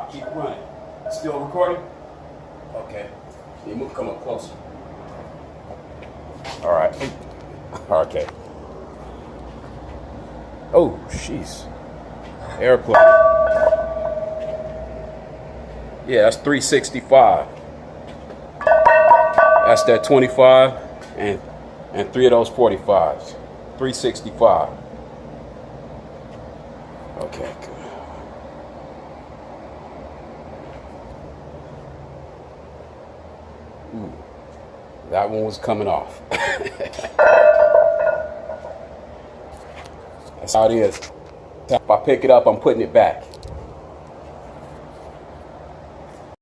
I'll keep it running. Still recording? Okay. You move, come up closer. All right. Okay. Oh, jeez. Airplane. Yeah, that's 365. That's that 25 and 3 of those 45s. 365. Okay, good. Ooh, that one was coming off. That's how it is. If I pick it up, I'm putting it back.